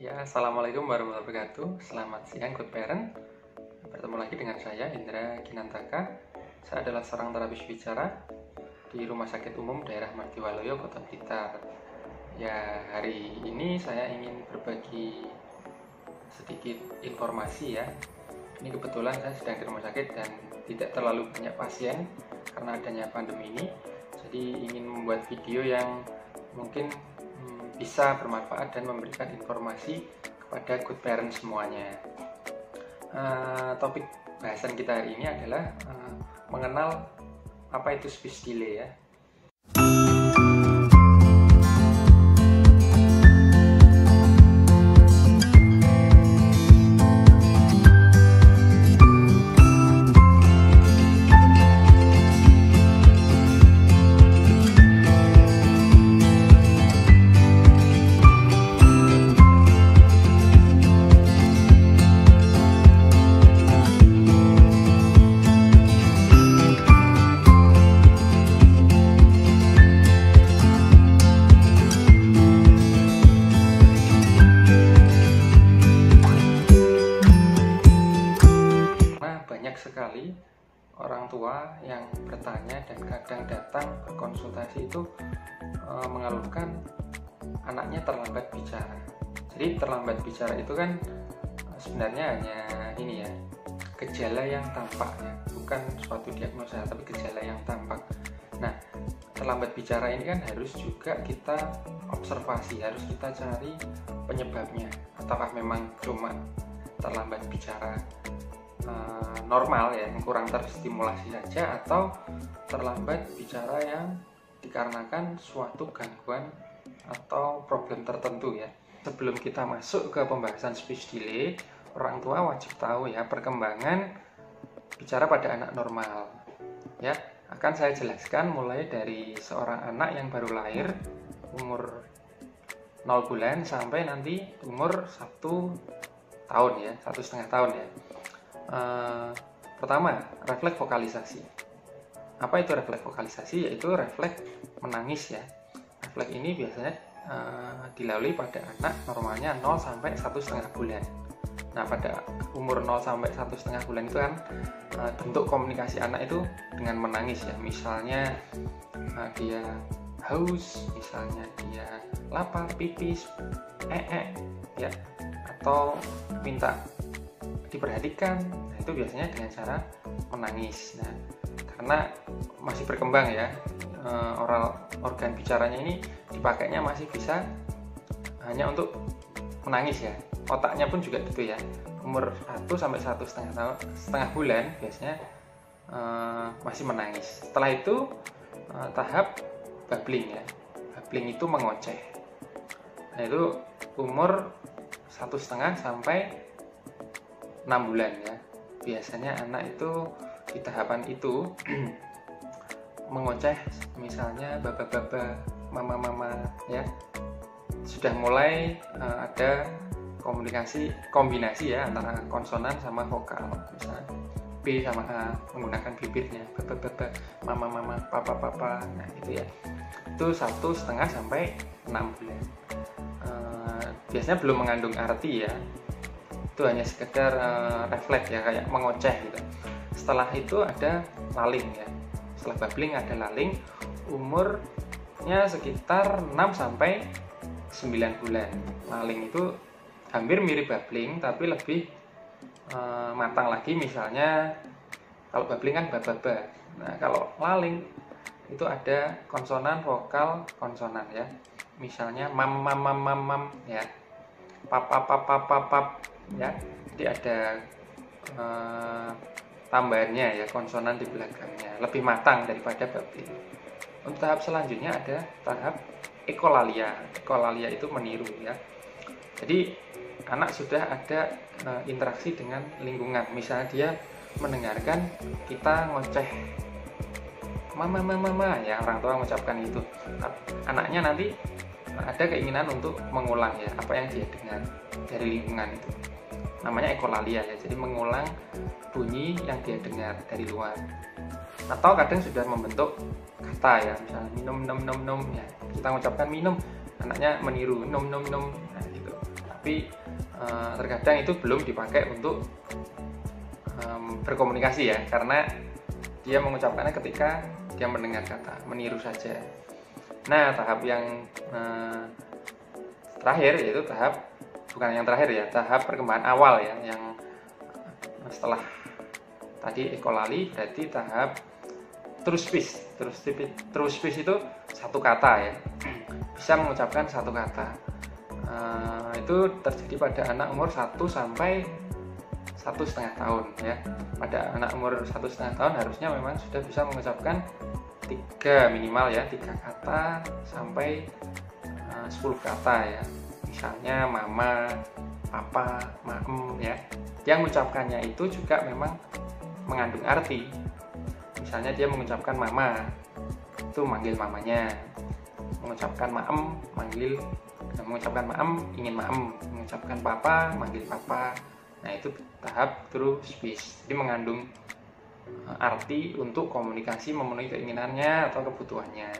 Ya, Assalamualaikum warahmatullahi wabarakatuh. Selamat siang, good parent. Bertemu lagi dengan saya, Indra Kinantaka. Saya adalah seorang terapis bicara di Rumah Sakit Umum Daerah Martiwaloyo, Kota Blitar. Ya, hari ini saya ingin berbagi sedikit informasi ya. Ini kebetulan saya sedang di rumah sakit dan tidak terlalu banyak pasien karena adanya pandemi ini. Jadi ingin membuat video yang mungkin bisa bermanfaat dan memberikan informasi kepada good parent semuanya. Topik bahasan kita hari ini adalah mengenal apa itu speech delay ya. Banyak sekali orang tua yang bertanya dan kadang datang berkonsultasi itu mengeluhkan anaknya terlambat bicara. Jadi terlambat bicara itu kan sebenarnya hanya ini ya, gejala yang tampak ya, bukan suatu diagnosa tapi gejala yang tampak. Nah, terlambat bicara ini kan harus juga kita observasi, harus kita cari penyebabnya. Apakah memang cuma terlambat bicara normal ya, yang kurang terstimulasi saja, atau terlambat bicara yang dikarenakan suatu gangguan atau problem tertentu ya. Sebelum kita masuk ke pembahasan speech delay, orang tua wajib tahu ya perkembangan bicara pada anak normal ya. Akan saya jelaskan mulai dari seorang anak yang baru lahir umur 0 bulan sampai nanti umur 1 tahun ya, 1,5 tahun ya. Pertama, refleks vokalisasi. Apa itu refleks vokalisasi? Yaitu refleks menangis ya. Refleks ini biasanya dilalui pada anak normalnya 0 sampai 1,5 bulan. Nah, pada umur 0 sampai 1,5 bulan itu kan bentuk komunikasi anak itu dengan menangis ya. Misalnya dia haus, misalnya dia lapar, pipis, ya, atau minta diperhatikan. Nah, itu biasanya dengan cara menangis. Nah, karena masih berkembang ya, organ bicaranya ini dipakainya masih bisa hanya untuk menangis ya. Otaknya pun juga gitu ya. Umur 1 sampai 1,5 bulan biasanya masih menangis. Setelah itu tahap babbling ya. Babbling itu mengoceh. Nah, itu umur 1,5 sampai 6 bulan ya. Biasanya anak itu di tahapan itu mengoceh, misalnya baba-baba, mama-mama ya. Sudah mulai ada kombinasi ya antara konsonan sama vokal. Misalnya B sama A menggunakan bibirnya, baba-baba, mama-mama, papa-papa. Nah, itu ya. Itu 1,5 sampai 6 bulan. Biasanya belum mengandung arti ya. Itu hanya sekedar refleks ya, kayak mengoceh gitu. Setelah itu ada laling ya. Setelah babbling ada laling, umurnya sekitar 6 sampai 9 bulan. Laling itu hampir mirip babbling tapi lebih matang lagi. Misalnya kalau babbling kan bababa. Nah, kalau laling itu ada konsonan, vokal, konsonan ya. Misalnya mam mam mam mam mam ya. Pap pap pap pap pap, pap ya. Jadi ada tambahannya ya, konsonan di belakangnya, lebih matang daripada babbling. Untuk tahap selanjutnya ada tahap ekolalia. Ekolalia itu meniru ya. Jadi anak sudah ada interaksi dengan lingkungan. Misalnya dia mendengarkan kita ngoceh mama mama mama ya, orang tua mengucapkan itu. Anaknya nanti ada keinginan untuk mengulang ya apa yang dia dengar dari lingkungan itu. Namanya ekolalia ya, jadi mengulang bunyi yang dia dengar dari luar. Atau kadang sudah membentuk kata ya, misalnya minum nom nom nom ya, kita mengucapkan minum, anaknya meniru nom nom nom, nah gitu. tapi terkadang itu belum dipakai untuk berkomunikasi ya, karena dia mengucapkannya ketika dia mendengar kata, meniru saja. Nah, tahap yang terakhir, yaitu tahap perkembangan awal ya, yang setelah tadi ekolali berarti tahap true speech. True speech itu satu kata ya, bisa mengucapkan satu kata. Itu terjadi pada anak umur 1 sampai 1,5 tahun ya. Pada anak umur 1,5 tahun harusnya memang sudah bisa mengucapkan 3 minimal ya, 3 kata sampai 10 kata ya. Misalnya mama, papa, maem ya. Yang mengucapkannya itu juga memang mengandung arti. Misalnya dia mengucapkan mama, itu manggil mamanya. Mengucapkan maem, mengucapkan maem, ingin maem. Mengucapkan papa, manggil papa. Nah, itu tahap true speech. Jadi mengandung arti untuk komunikasi, memenuhi keinginannya atau kebutuhannya.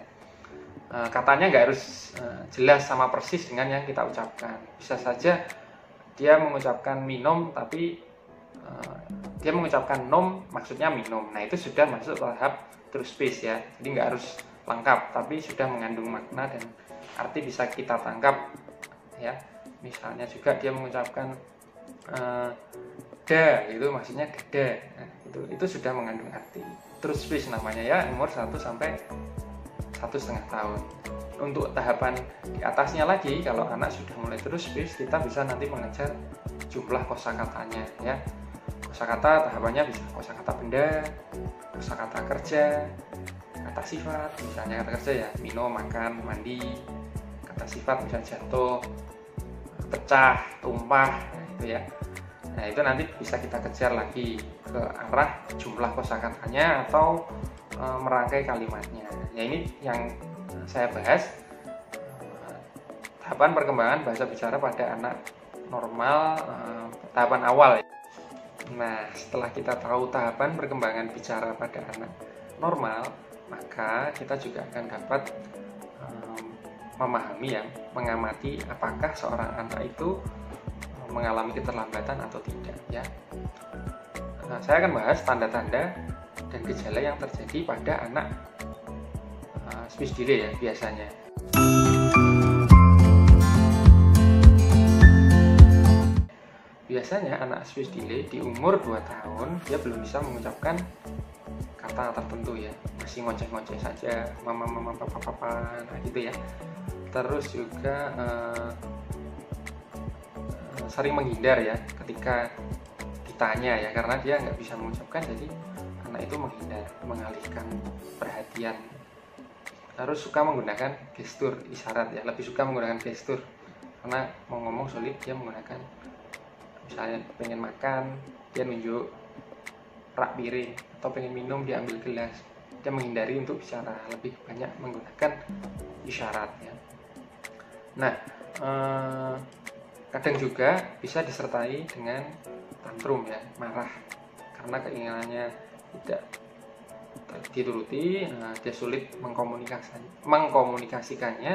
Katanya nggak harus jelas sama persis dengan yang kita ucapkan. Bisa saja dia mengucapkan minum, tapi dia mengucapkan nom, maksudnya minum. Nah, itu sudah masuk tahap true speech ya. Jadi nggak harus lengkap, tapi sudah mengandung makna dan arti bisa kita tangkap ya. Misalnya juga dia mengucapkan da, itu maksudnya geda. Nah, itu sudah mengandung arti. True speech namanya ya, umur 1 sampai 1,5 tahun. Untuk tahapan di atasnya lagi, kalau anak sudah mulai true speech, kita bisa nanti mengejar jumlah kosakatanya ya. Kosakata tahapannya bisa kosakata benda, kosakata kerja, kata sifat, misalnya kata kerja ya, minum, makan, mandi. Kata sifat misalnya jatuh, pecah, tumpah, nah itu ya. Nah, itu nanti bisa kita kejar lagi ke arah jumlah kosakatanya atau merangkai kalimatnya. Ya, ini yang saya bahas, tahapan perkembangan bahasa bicara pada anak normal, tahapan awal. Nah, setelah kita tahu tahapan perkembangan bicara pada anak normal, maka kita juga akan dapat memahami ya, mengamati apakah seorang anak itu mengalami keterlambatan atau tidak ya. Nah, saya akan bahas tanda-tanda dan gejala yang terjadi pada anak speech delay ya biasanya. Biasanya anak speech delay di umur 2 tahun dia belum bisa mengucapkan kata tertentu ya, masih ngoceh-ngoceh saja, mama, papa, nah gitu ya. Terus juga sering menghindar ya ketika ditanya ya, karena dia nggak bisa mengucapkan, jadi anak itu menghindar, mengalihkan perhatian. Terus suka menggunakan gestur isyarat ya, lebih suka menggunakan gestur karena mau ngomong sulit, dia menggunakan, misalnya pengen makan dia nunjuk rak piring, atau pengen minum dia ambil gelas. Dia menghindari untuk bicara, lebih banyak menggunakan isyarat ya. Nah, kadang juga bisa disertai dengan tantrum ya, marah karena keinginannya tidak dituruti. Dia sulit mengkomunikasikannya.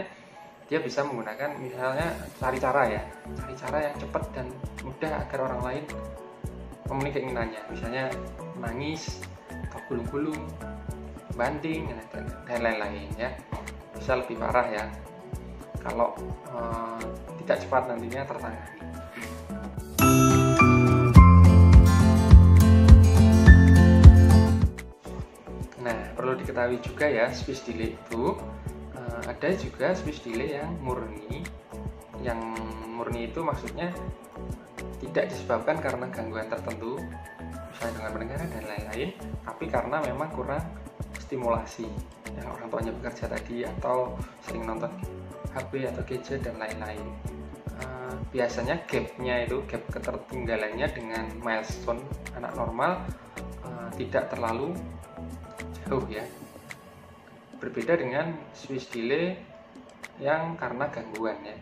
Dia bisa menggunakan misalnya cari cara yang cepat dan mudah agar orang lain memenuhi keinginannya, misalnya menangis atau gulung-gulung, banting dan lain-lain ya. Bisa lebih parah ya kalau tidak cepat nantinya tertangani. Nah, perlu diketahui juga ya, speech delay itu ada juga speech delay yang murni. Yang murni itu maksudnya tidak disebabkan karena gangguan tertentu, misalnya dengan pendengaran dan lain-lain, tapi karena memang kurang stimulasi yang orang tuanya bekerja tadi, atau sering nonton HP atau gadget dan lain-lain. Biasanya gap ketertinggalannya dengan milestone anak normal tidak terlalu jauh ya. Berbeda dengan speech delay yang karena gangguan ya.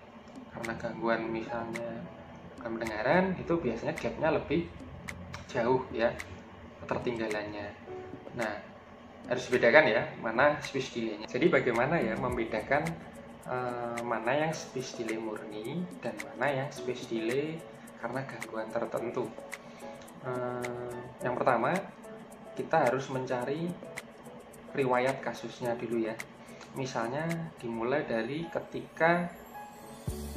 Karena gangguan misalnya pendengaran, itu biasanya gapnya lebih jauh ya ketertinggalannya. Nah, harus dibedakan ya mana speech delay-nya. Jadi bagaimana ya membedakan mana yang speech delay murni dan mana yang speech delay karena gangguan tertentu. Yang pertama, kita harus mencari riwayat kasusnya dulu ya. Misalnya dimulai dari ketika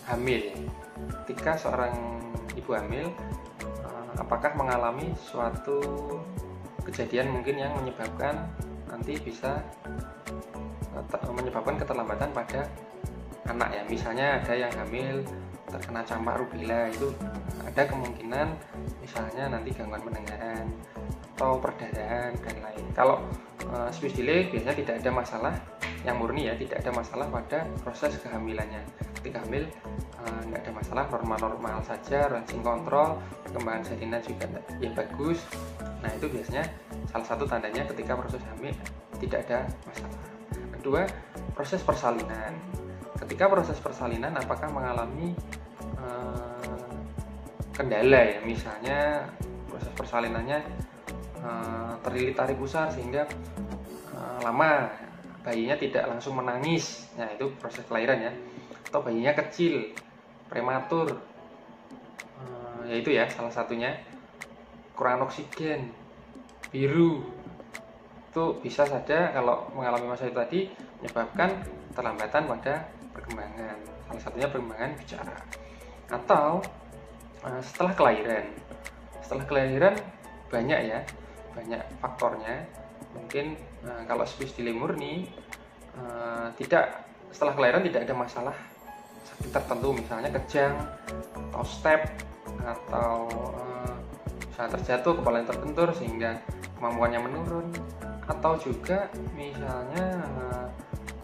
hamil. Ketika seorang ibu hamil, apakah mengalami suatu kejadian mungkin yang menyebabkan nanti bisa menyebabkan keterlambatan pada anak ya. Misalnya ada yang hamil terkena campak rubella, itu ada kemungkinan misalnya nanti gangguan pendengaran atau perdarahan dan lain. Kalau speech delay biasanya tidak ada masalah yang murni ya, tidak ada masalah pada proses kehamilannya. Ketika hamil nggak ada masalah, normal-normal saja, racing kontrol, perkembangan salinan juga ya bagus. Nah itu biasanya salah satu tandanya ketika proses hamil tidak ada masalah. Kedua, proses persalinan. Ketika proses persalinan apakah mengalami kendala ya, misalnya proses persalinannya terlilit tarik pusar sehingga lama, bayinya tidak langsung menangis, nah itu proses kelahiran ya. Atau bayinya kecil, prematur, yaitu ya salah satunya kurang oksigen, biru, itu bisa saja kalau mengalami masa itu tadi menyebabkan keterlambatan pada perkembangan, salah satunya perkembangan bicara. Atau setelah kelahiran banyak ya, banyak faktornya. Mungkin kalau speech delay murni setelah kelahiran tidak ada masalah sakit tertentu, misalnya kejang atau step atau misalnya terjatuh, kepala yang terbentur sehingga kemampuannya menurun, atau juga misalnya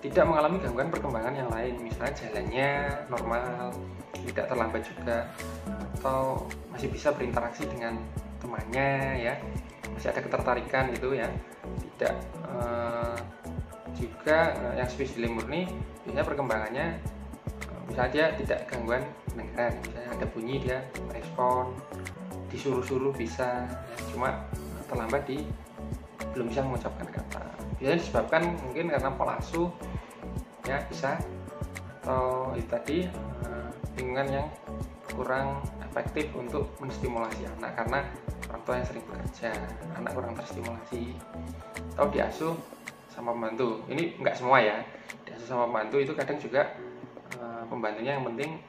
tidak mengalami gangguan perkembangan yang lain, misalnya jalannya normal, tidak terlambat juga, atau masih bisa berinteraksi dengan temannya ya, masih ada ketertarikan gitu ya. Tidak juga yang speech delay murni biasanya perkembangannya misalnya dia tidak gangguan pendengaran, misalnya ada bunyi dia respon, disuruh-suruh bisa ya, cuma terlambat belum bisa mengucapkan kata. Biasanya disebabkan mungkin karena pola asuh ya, bisa, atau itu tadi lingkungan yang kurang efektif untuk menstimulasi anak karena orang tua yang sering bekerja, anak kurang terstimulasi, atau diasuh sama pembantu. Ini enggak semua ya, diasuh sama pembantu itu kadang juga pembantunya yang penting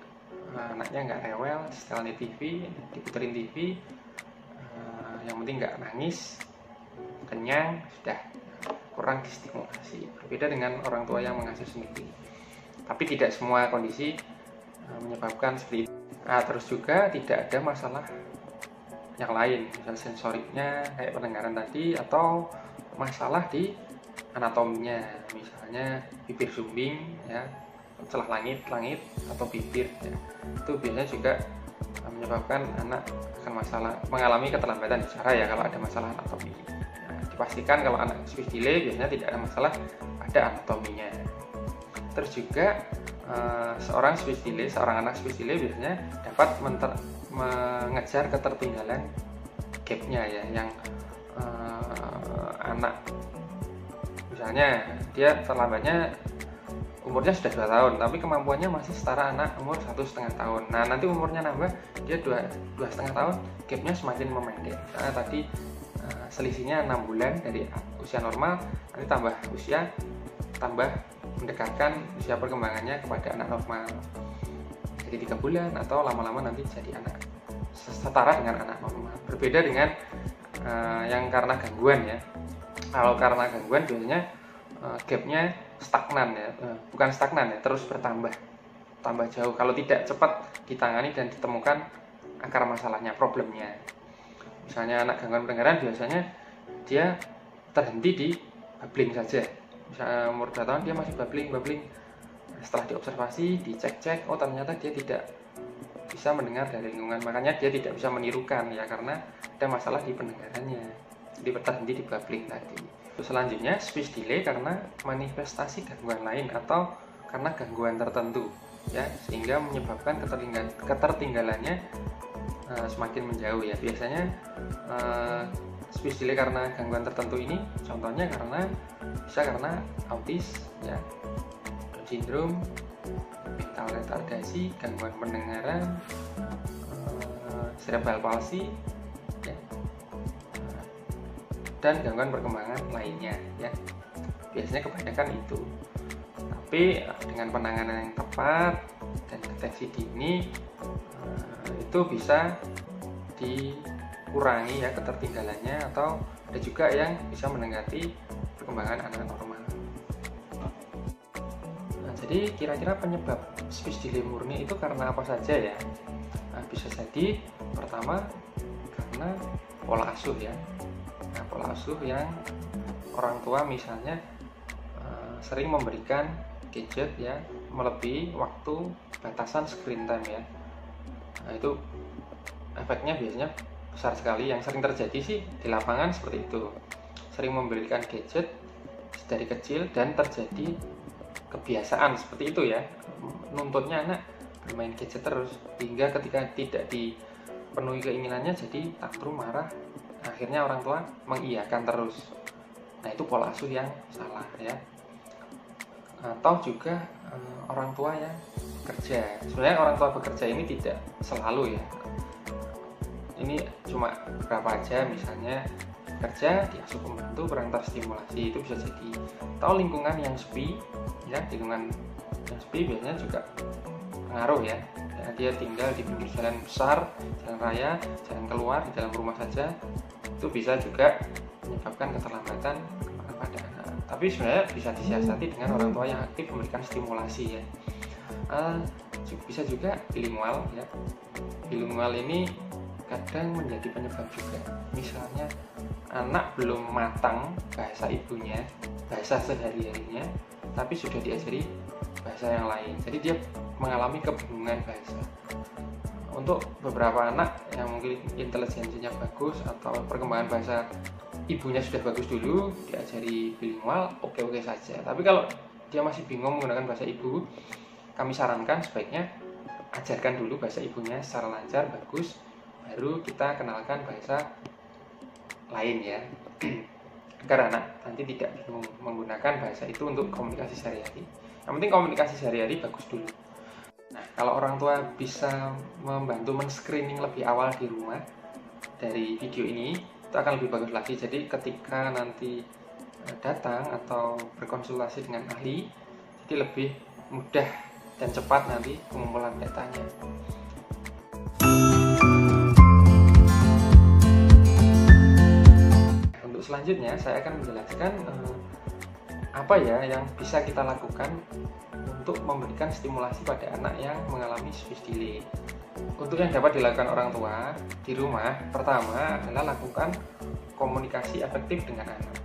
anaknya nggak rewel, setelan TV, diputerin TV, yang penting nggak nangis, kenyang, sudah, kurang distimulasi. Berbeda dengan orang tua yang mengasuh sendiri. Tapi tidak semua kondisi menyebabkan seperti itu. Nah, terus juga tidak ada masalah yang lain, misalnya sensoriknya kayak pendengaran tadi, atau masalah di anatominya, misalnya bibir sumbing ya, celah langit atau bibir ya. Itu biasanya juga menyebabkan anak akan mengalami keterlambatan bicara ya kalau ada masalah anatomi. Nah, dipastikan kalau anak speech delay biasanya tidak ada masalah pada anatominya. Terus juga seorang anak speech delay biasanya dapat mengejar ketertinggalan gapnya ya, yang anak misalnya dia terlambatnya umurnya sudah 2 tahun tapi kemampuannya masih setara anak umur 1,5 tahun. Nah nanti umurnya nambah, dia 2,5 tahun, gapnya semakin memendek. Karena tadi selisihnya 6 bulan dari usia normal, nanti tambah usia, tambah mendekatkan usia perkembangannya kepada anak normal, jadi 3 bulan, atau lama-lama nanti jadi anak setara dengan anak normal. Berbeda dengan yang karena gangguan ya. Kalau karena gangguan biasanya gapnya stagnan ya, bukan stagnan ya, terus tambah jauh kalau tidak cepat ditangani dan ditemukan akar masalahnya, problemnya. Misalnya anak gangguan pendengaran biasanya dia terhenti di babbling saja, misalnya umur 2 tahun dia masih babbling. Setelah diobservasi, dicek, oh ternyata dia tidak bisa mendengar dari lingkungan, makanya dia tidak bisa menirukan ya, karena ada masalah di pendengarannya, jadi terhenti di babbling tadi. Selanjutnya speech delay karena manifestasi gangguan lain atau karena gangguan tertentu ya, sehingga menyebabkan ketertinggalannya semakin menjauh ya. Biasanya speech delay karena gangguan tertentu ini contohnya karena autis ya, Down syndrome, mental retardasi, gangguan pendengaran, cerebral palsy, ya, dan gangguan perkembangan lainnya, ya. Biasanya kebanyakan itu. Tapi dengan penanganan yang tepat dan deteksi dini, itu bisa dikurangi ya ketertinggalannya, atau ada juga yang bisa mendekati perkembangan anak normal. Nah, jadi kira-kira penyebab speech delay murni itu karena apa saja ya? Nah, bisa jadi pertama karena pola asuh ya. Nah, pola asuh yang orang tua misalnya sering memberikan gadget ya melebihi waktu batasan screen time ya. Nah, itu efeknya biasanya besar sekali. Yang sering terjadi sih di lapangan seperti itu, sering memberikan gadget dari kecil dan terjadi kebiasaan seperti itu ya, nuntutnya anak bermain gadget terus, hingga ketika tidak dipenuhi keinginannya jadi tantrum, marah, akhirnya orang tua mengiyakan terus. Nah, itu pola asuh yang salah ya. Atau juga orang tua yang bekerja. Sebenarnya orang tua bekerja ini tidak selalu ya, ini cuma beberapa aja. Misalnya kerja diasuh pembantu kurang terstimulasi, itu bisa jadi. Atau lingkungan yang sepi ya, lingkungan yang sepi biasanya juga pengaruh ya. Dia tinggal di pinggir jalan besar, jalan raya, jalan keluar, di dalam rumah saja, itu bisa juga menyebabkan keterlambatan pada anak. Tapi sebenarnya bisa disiasati dengan orang tua yang aktif memberikan stimulasi ya. Bisa juga bilingual ya. Bilingual ini kadang menjadi penyebab juga. Misalnya anak belum matang bahasa ibunya, bahasa sehari-harinya, tapi sudah diajari bahasa yang lain. Jadi dia mengalami kebingungan bahasa. Untuk beberapa anak yang mungkin intelijensinya bagus atau perkembangan bahasa ibunya sudah bagus dulu, diajari bilingual, oke-oke saja. Tapi kalau dia masih bingung menggunakan bahasa ibu, kami sarankan sebaiknya ajarkan dulu bahasa ibunya secara lancar, bagus, baru kita kenalkan bahasa lain ya. Agar anak nanti tidak bingung menggunakan bahasa itu untuk komunikasi sehari-hari. Yang penting komunikasi sehari-hari bagus dulu. Nah, kalau orang tua bisa membantu men-screening lebih awal di rumah dari video ini, itu akan lebih bagus lagi. Jadi ketika nanti datang atau berkonsultasi dengan ahli, jadi lebih mudah dan cepat nanti pengumpulan datanya. Untuk selanjutnya saya akan menjelaskan apa ya yang bisa kita lakukan untuk memberikan stimulasi pada anak yang mengalami speech delay. Untuk yang dapat dilakukan orang tua di rumah, pertama adalah lakukan komunikasi efektif dengan anak.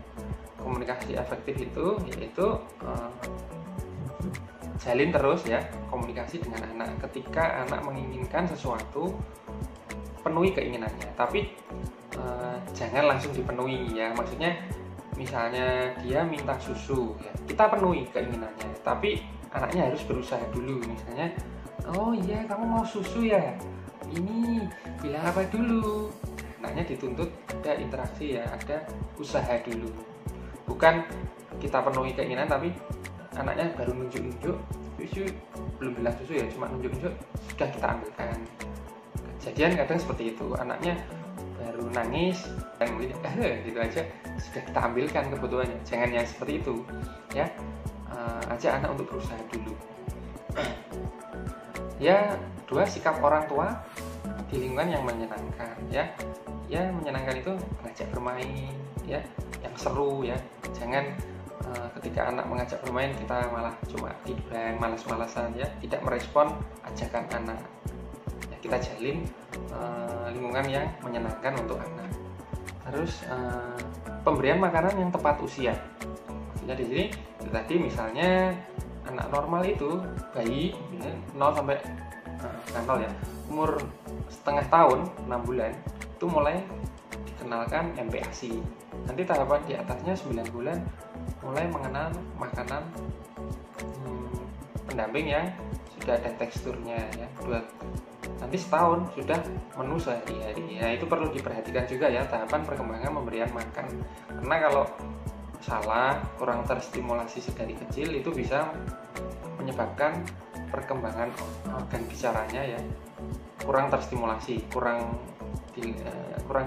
Komunikasi efektif itu yaitu jalin terus ya komunikasi dengan anak. Ketika anak menginginkan sesuatu, penuhi keinginannya, tapi jangan langsung dipenuhi ya. Maksudnya misalnya dia minta susu ya, kita penuhi keinginannya, tapi anaknya harus berusaha dulu. Misalnya, oh iya kamu mau susu ya, ini bilang apa dulu. Anaknya dituntut ada interaksi ya, ada usaha dulu. Bukan kita penuhi keinginan tapi anaknya baru nunjuk-nunjuk, susu belum bilang susu ya, cuma nunjuk-nunjuk sudah kita ambilkan. Kejadian kadang seperti itu, anaknya baru nangis dan mungkin gitu aja sudah kita ambilkan kebutuhannya. Jangan yang seperti itu ya. Ajak anak untuk berusaha dulu. Ya, dua, sikap orang tua di lingkungan yang menyenangkan ya. Ya, menyenangkan itu mengajak bermain ya, yang seru ya. Jangan ketika anak mengajak bermain kita malah cuma tiduran, malas-malasan ya, tidak merespon ajakan anak. Ya, kita jalin lingkungan yang menyenangkan untuk anak. Terus pemberian makanan yang tepat usia. Maksudnya di sini tadi misalnya anak normal itu bayi 0 sampai 0 ya, umur setengah tahun 6 bulan itu mulai dikenalkan MPASI. Nanti tahapan di atasnya 9 bulan mulai mengenal makanan pendamping yang sudah ada teksturnya ya. Nanti setahun sudah menu sehari-hari. Ya, itu perlu diperhatikan juga ya tahapan perkembangan pemberian makan. Karena kalau salah, kurang terstimulasi sedari kecil itu bisa menyebabkan perkembangan organ bicaranya ya kurang terstimulasi, kurang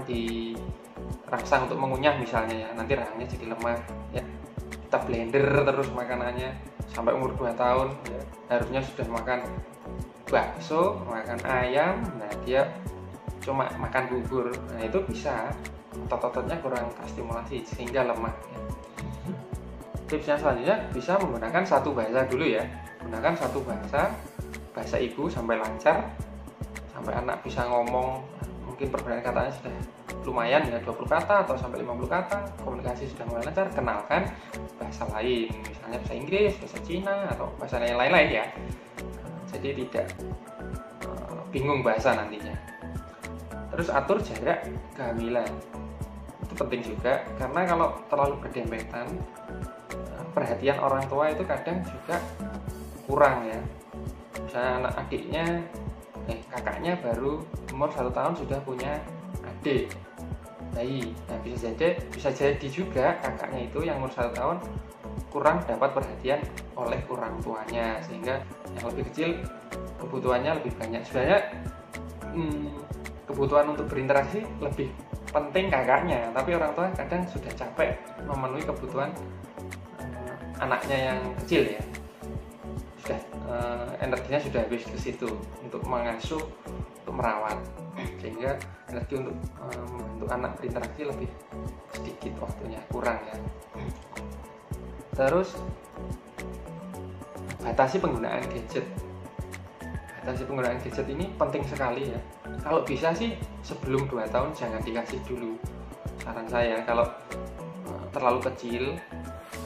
dirangsang untuk mengunyah misalnya ya, nanti rahangnya jadi lemah ya. Kita blender terus makanannya sampai umur 2 tahun ya, harusnya sudah makan bakso, makan ayam, nah dia cuma makan bubur, nah itu bisa otot-ototnya kurang terstimulasi sehingga lemah ya. Tipsnya selanjutnya bisa menggunakan satu bahasa dulu ya, gunakan satu bahasa ibu sampai lancar, sampai anak bisa ngomong, mungkin perbedaan katanya sudah lumayan ya, 20 kata atau sampai 50 kata, komunikasi sudah mulai lancar. Kenalkan bahasa lain, misalnya bahasa Inggris, bahasa Cina, atau bahasa yang lain-lain ya, jadi tidak bingung bahasa nantinya. Terus atur jarak kehamilan, itu penting juga, karena kalau terlalu berdempetan, perhatian orang tua itu kadang juga kurang ya. Misalnya anak adiknya, kakaknya baru umur 1 tahun sudah punya adik bayi, nah bisa jadi juga kakaknya itu yang umur 1 tahun kurang dapat perhatian oleh orang tuanya, sehingga yang lebih kecil kebutuhannya lebih banyak. Sebenarnya kebutuhan untuk berinteraksi lebih penting kakaknya, tapi orang tua kadang sudah capek memenuhi kebutuhan anaknya yang kecil ya, sudah energinya sudah habis ke situ untuk mengasuh, untuk merawat, sehingga energi untuk membantu anak berinteraksi lebih sedikit, waktunya kurang ya. Terus batasi penggunaan gadget. Batasi penggunaan gadget ini penting sekali ya. Kalau bisa sih sebelum 2 tahun jangan dikasih dulu. Saran saya, kalau terlalu kecil,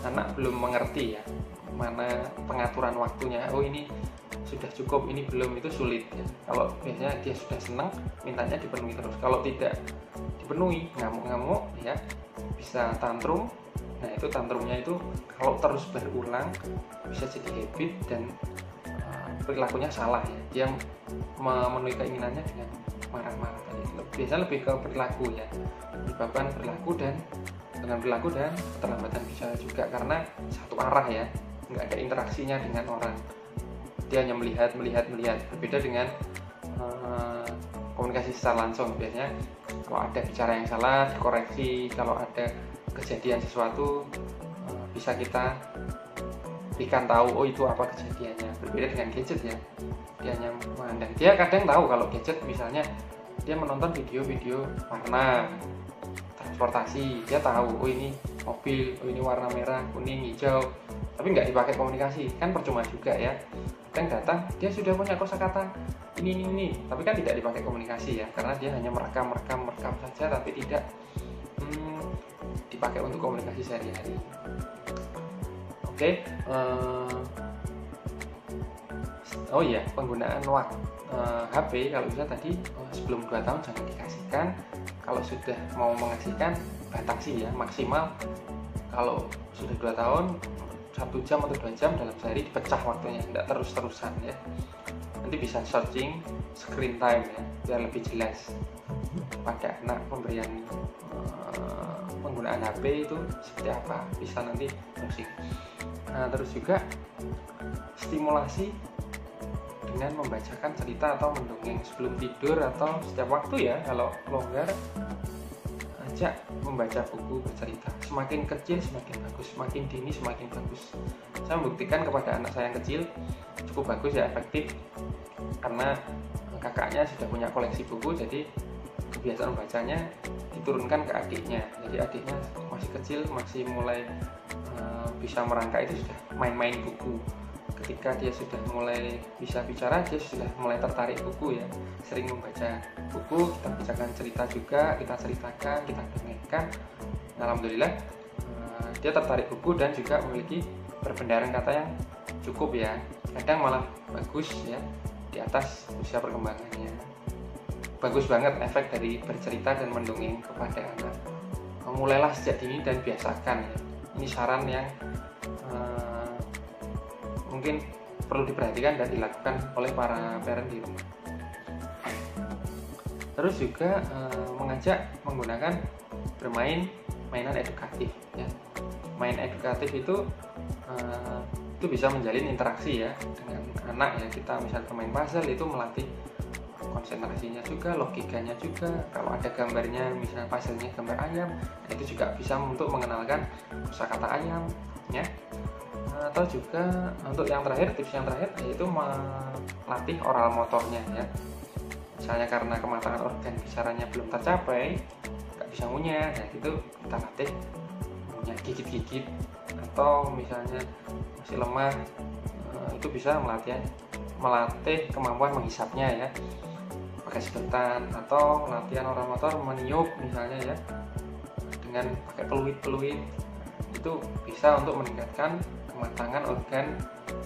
anak belum mengerti ya mana pengaturan waktunya. Oh ini sudah cukup, ini belum, itu sulit ya. Kalau biasanya dia sudah senang, mintanya dipenuhi terus. Kalau tidak dipenuhi, ngamuk-ngamuk ya, bisa tantrum. Nah itu tantrumnya itu kalau terus berulang bisa jadi habit dan perilakunya salah ya. Dia memenuhi keinginannya dengan marah-marah tadi. Biasanya lebih ke perilaku ya, menyebabkan perilaku dan dengan perilaku dan keterlambatan bicara juga, karena satu arah ya, nggak ada interaksinya dengan orang. Dia hanya melihat. Berbeda dengan komunikasi secara langsung. Biasanya kalau ada bicara yang salah dikoreksi, kalau ada kejadian sesuatu bisa kita berikan tahu, oh itu apa kejadiannya. Berbeda dengan gadget ya, dia hanya memandang. Dia kadang tahu kalau gadget, misalnya dia menonton video-video warna transportasi, dia tahu oh ini mobil, oh ini warna merah, kuning, hijau, tapi nggak dipakai komunikasi, kan percuma juga ya. Kadang datang dia sudah punya kosakata ini, tapi kan tidak dipakai komunikasi ya, karena dia hanya merekam saja, tapi tidak dipakai untuk komunikasi sehari-hari. Oke. Oh iya, penggunaan HP kalau bisa tadi sebelum 2 tahun jangan dikasihkan. Kalau sudah mau mengasihkan, batasi ya, maksimal kalau sudah 2 tahun 1 jam atau 2 jam dalam sehari, dipecah waktunya, tidak terus-terusan ya. Nanti bisa searching screen time ya, biar lebih jelas pada anak pemberian penggunaan HP itu seperti apa, bisa nanti browsing. Nah, terus juga stimulasi dengan membacakan cerita atau mendongeng sebelum tidur atau setiap waktu ya. Kalau longgar, ajak membaca buku bercerita. Semakin kecil semakin bagus, semakin dini semakin bagus. Saya membuktikan kepada anak saya yang kecil cukup bagus ya, efektif, karena kakaknya sudah punya koleksi buku, jadi kebiasaan bacanya diturunkan ke adiknya. Jadi adiknya masih kecil, masih mulai bisa merangkai, itu sudah main-main buku. Ketika dia sudah mulai bisa bicara, dia sudah mulai tertarik buku ya, sering membaca buku, kita bacakan cerita juga, kita ceritakan, kita dongengkan. Alhamdulillah dia tertarik buku dan juga memiliki perbendaharaan kata yang cukup ya, kadang malah bagus ya, di atas usia perkembangannya. Bagus banget efek dari bercerita dan mendongeng kepada anak. Mulailah sejak dini dan biasakan ya. Ini saran yang mungkin perlu diperhatikan dan dilakukan oleh para parent di rumah. Terus juga mengajak menggunakan bermain mainan edukatif ya. Main edukatif itu itu bisa menjalin interaksi ya dengan anak ya. Kita misalnya main puzzle itu melatih konsentrasinya juga, logikanya juga. Kalau ada gambarnya, misalnya puzzle-nya gambar ayam, nah itu juga bisa untuk mengenalkan kosakata ayam ya. Atau juga untuk yang terakhir, tips yang terakhir yaitu melatih oral motornya ya. Misalnya karena kematangan organ bicaranya belum tercapai, nggak bisa ngunyah, nah itu kita latih ngunyah, gigit-gigit. Atau misalnya masih lemah, itu bisa melatih kemampuan menghisapnya ya, pakai sedotan. Atau latihan oral motor meniup misalnya ya, dengan pakai peluit-peluit, itu bisa untuk meningkatkan kematangan organ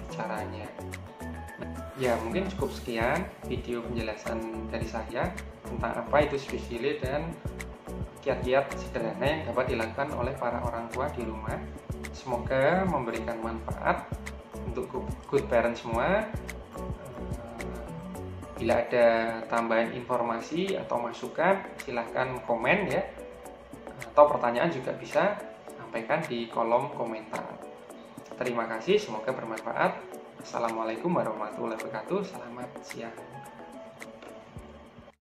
bicaranya. Ya, mungkin cukup sekian video penjelasan dari saya tentang apa itu speech delay dan kiat-kiat sederhana yang dapat dilakukan oleh para orang tua di rumah. Semoga memberikan manfaat untuk good parent semua. Bila ada tambahan informasi atau masukan, silahkan komen ya, atau pertanyaan juga bisa sampaikan di kolom komentar. Terima kasih, semoga bermanfaat. Assalamualaikum warahmatullahi wabarakatuh. Selamat siang.